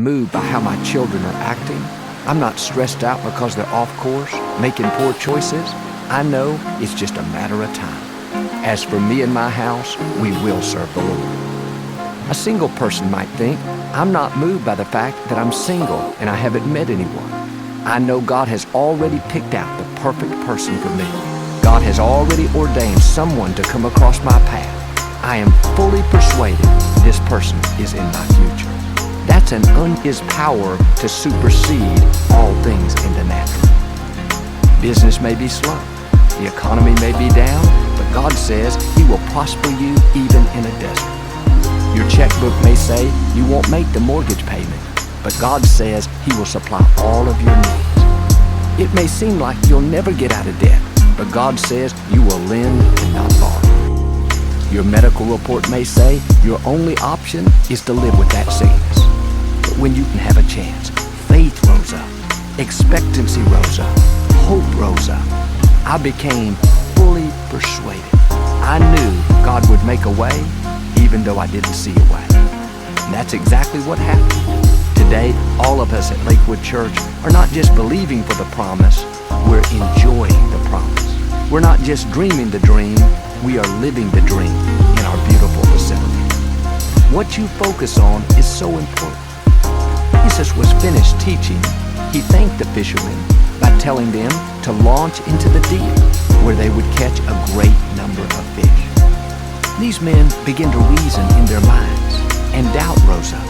moved by how my children are acting. I'm not stressed out because they're off course, making poor choices. I know it's just a matter of time. As for me and my house, we will serve the Lord. A single person might think, I'm not moved by the fact that I'm single and I haven't met anyone. I know God has already picked out the perfect person for me. God has already ordained someone to come across my path. I am fully persuaded this person is in my future. That's His power to supersede all things in the natural. Business may be slow, the economy may be down, but God says He will prosper you even in a desert. Your checkbook may say you won't make the mortgage payment, but God says He will supply all of your needs. It may seem like you'll never get out of debt, but God says you will lend and not borrow. Your medical report may say your only option is to live with that sickness. But when you can have a chance, faith rose up, expectancy rose up, hope rose up. I became fully persuaded. I knew God would make a way, even though I didn't see a way. And that's exactly what happened. Today, all of us at Lakewood Church are not just believing for the promise, we're enjoying the promise. We're not just dreaming the dream, we are living the dream in our beautiful facility. What you focus on is so important. Jesus was finished teaching. He thanked the fishermen by telling them to launch into the deep, where they would catch a great number of fish. These men began to reason in their minds, and doubt rose up.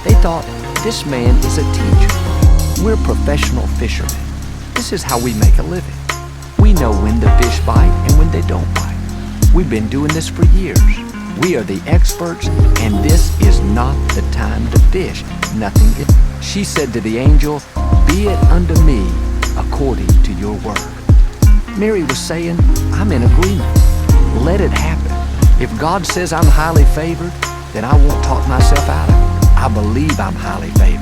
They thought, this man is a teacher. We're professional fishermen. This is how we make a living. We know when the fish bite and when they don't bite. We've been doing this for years. We are the experts, and this is not the time to fish. Nothing is. She said to the angel, be it unto me according to your word. Mary was saying, I'm in agreement. Let it happen. If God says I'm highly favored, then I won't talk myself out of it. I believe I'm highly favored.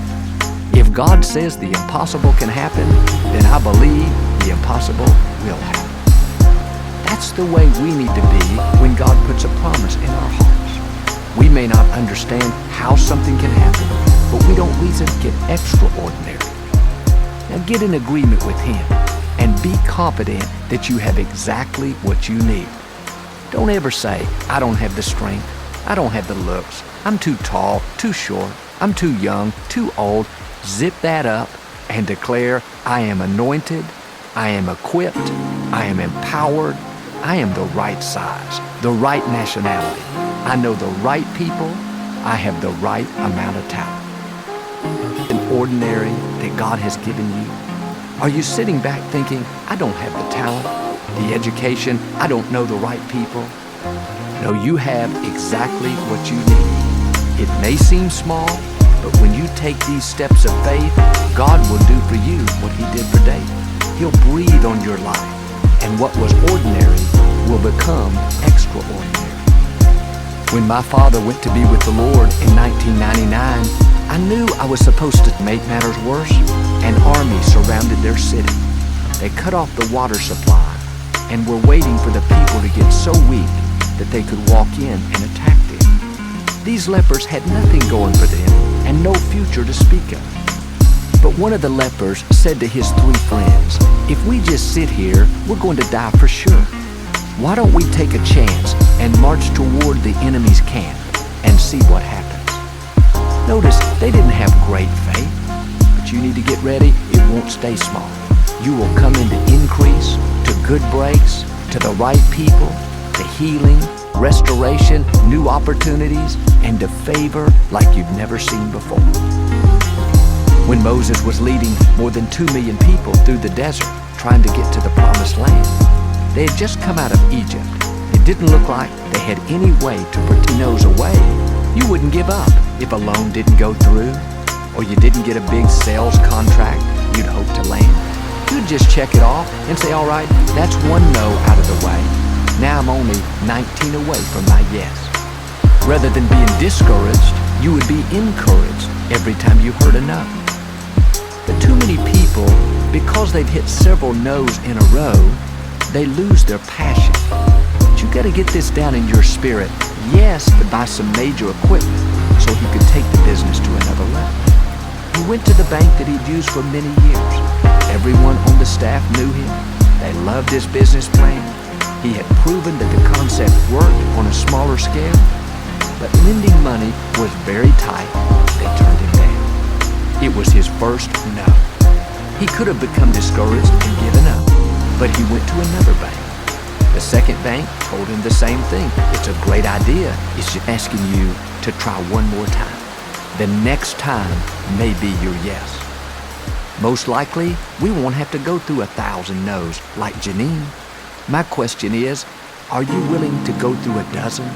If God says the impossible can happen, then I believe the impossible will happen. That's the way we need to be when God puts a promise in our hearts. We may not understand how something can happen, but we don't reason get extraordinary. Now get in agreement with Him and be confident that you have exactly what you need. Don't ever say, I don't have the strength, I don't have the looks, I'm too tall, too short, I'm too young, too old. Zip that up and declare, I am anointed, I am equipped, I am empowered, I am the right size, the right nationality. I know the right people, I have the right amount of talent. An ordinary that God has given you. Are you sitting back thinking, I don't have the talent, the education, I don't know the right people? No, you have exactly what you need. It may seem small, but when you take these steps of faith, God will do for you what He did for David. He'll breathe on your life, and what was ordinary will become extraordinary. When my father went to be with the Lord in 1999, I knew I was supposed to make matters worse. An army surrounded their city. They cut off the water supply and were waiting for the people to get so weak that they could walk in and attack them. These lepers had nothing going for them and no future to speak of. But one of the lepers said to his 3 friends, if we just sit here, we're going to die for sure. Why don't we take a chance and march toward the enemy's camp and see what happens? Notice they didn't have great faith, but you need to get ready. It won't stay small. You will come into increase, to good breaks, to the right people, to healing, restoration, new opportunities, and to favor like you've never seen before. When Moses was leading more than 2 million people through the desert trying to get to the promised land, they had just come out of Egypt. It didn't look like they had any way to put your nose away. You wouldn't give up if a loan didn't go through, or you didn't get a big sales contract you'd hoped to land. You'd just check it off and say, all right, that's 1 no out of the way. Now I'm only 19 away from my yes. Rather than being discouraged, you would be encouraged every time you heard a no. But too many people, because they've hit several no's in a row, they lose their passion. But you got to get this down in your spirit. Yes, to buy some major equipment so you can take the business to another level. He went to the bank that he'd used for many years. Everyone on the staff knew him. They loved his business plan. He had proven that the concept worked on a smaller scale. But lending money was very tight. They turned him down. It was his first no. He could have become discouraged and given up, but he went to another bank. The second bank told him the same thing. It's a great idea. It's just asking you to try one more time. The next time may be your yes. Most likely, we won't have to go through 1,000 no's like Janine. My question is, are you willing to go through a dozen?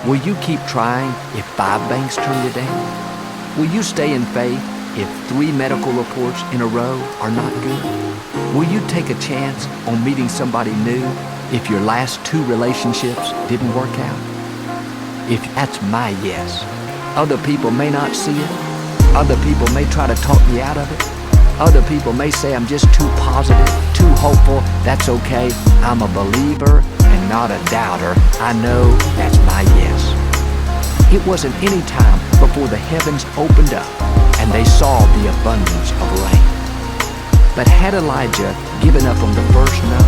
Will you keep trying if 5 banks turn you down? Will you stay in faith if 3 medical reports in a row are not good? Will you take a chance on meeting somebody new if your last 2 relationships didn't work out? If that's my yes. Other people may not see it. Other people may try to talk me out of it. Other people may say I'm just too positive, too hopeful. That's okay. I'm a believer and not a doubter. I know that's my yes. It wasn't any time before the heavens opened up and they saw the abundance of rain. But had Elijah given up on the first no,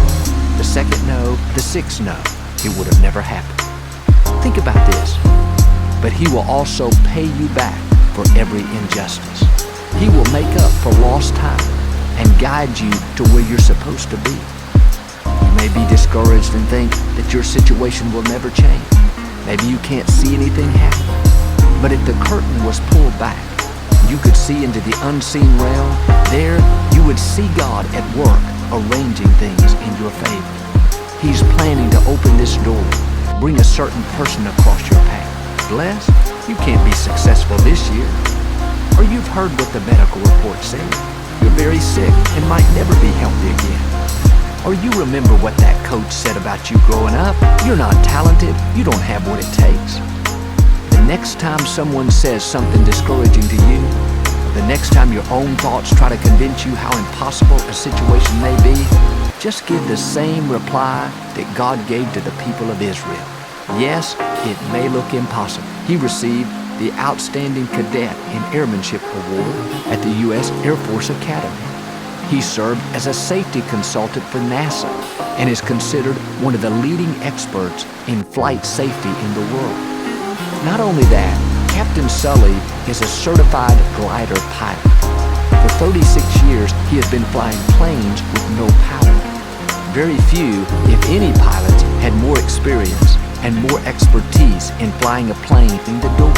the second no, the 6th no, it would have never happened. Think about this. But he will also pay you back for every injustice. He will make up for lost time and guide you to where you're supposed to be. You may be discouraged and think that your situation will never change. Maybe you can't see anything happen. But if the curtain was pulled back, you could see into the unseen realm. There, you would see God at work arranging things in your favor. He's planning to open this door, bring a certain person across your path. Blessed, you can't be successful this year. Or you've heard what the medical report said. You're very sick and might never be healthy again. Or you remember what that coach said about you growing up. You're not talented. You don't have what it takes. The next time someone says something discouraging to you, the next time your own thoughts try to convince you how impossible a situation may be, just give the same reply that God gave to the people of Israel. Yes, it may look impossible. He received the Outstanding Cadet in Airmanship Award at the U.S. Air Force Academy. He served as a safety consultant for NASA and is considered one of the leading experts in flight safety in the world. Not only that, Captain Sully is a certified glider pilot. For 36 years, he has been flying planes with no power. Very few, if any, pilots had more experience and more expertise in flying a plane in the door.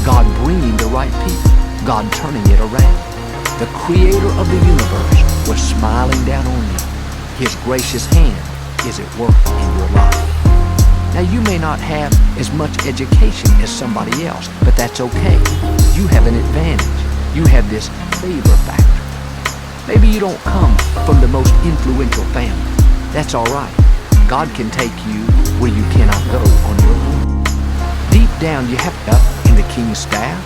God bringing the right people, God turning it around. The creator of the universe was smiling down on you. His gracious hand is at work in your life. Now you may not have as much education as somebody else, but that's okay. You have an advantage. You have this favor factor. Maybe you don't come from the most influential family. That's all right. God can take you where you cannot go on your own. Deep down, you have up in the king's staff.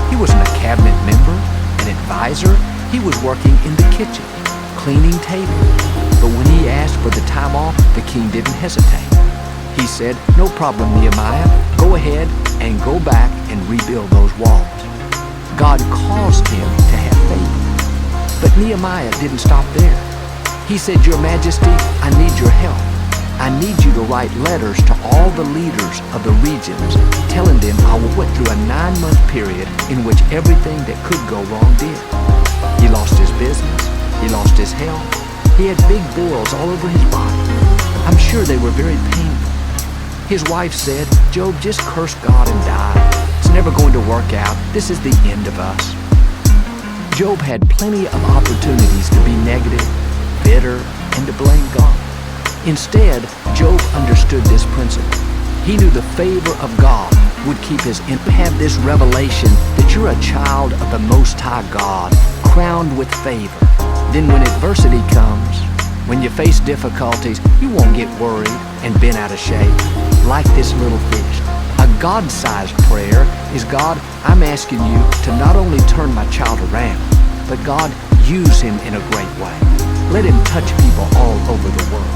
He wasn't a cabinet member, an advisor. He was working in the kitchen, cleaning tables. But when he asked for the time off, the king didn't hesitate. He said, "No problem, Nehemiah. Go ahead and go back and rebuild those walls." God caused him to have faith. But Nehemiah didn't stop there. He said, "Your Majesty, I need your help. I need you to write letters to all the leaders of the regions, telling them I went through a 9-month period in which everything that could go wrong did." He lost his business. He lost his health. He had big boils all over his body. I'm sure they were very painful. His wife said, "Job, just curse God and die. It's never going to work out. This is the end of us." Job had plenty of opportunities to be negative, bitter, and to blame God. Instead, Job understood this principle. He knew the favor of God would keep his have this revelation that you're a child of the Most High God, crowned with favor. Then when adversity comes, when you face difficulties, you won't get worried and bent out of shape. Like this little fish. A God-sized prayer is, "God, I'm asking you to not only turn my child around, but God, use him in a great way. Let him touch people all over the world."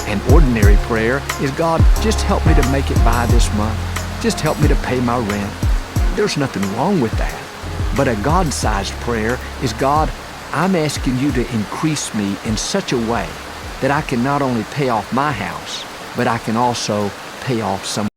An ordinary prayer is, "God, just help me to make it by this month. Just help me to pay my rent." There's nothing wrong with that. But a God-sized prayer is, God, I'm asking you to increase me in such a way that I can not only pay off my house, but I can also pay off someone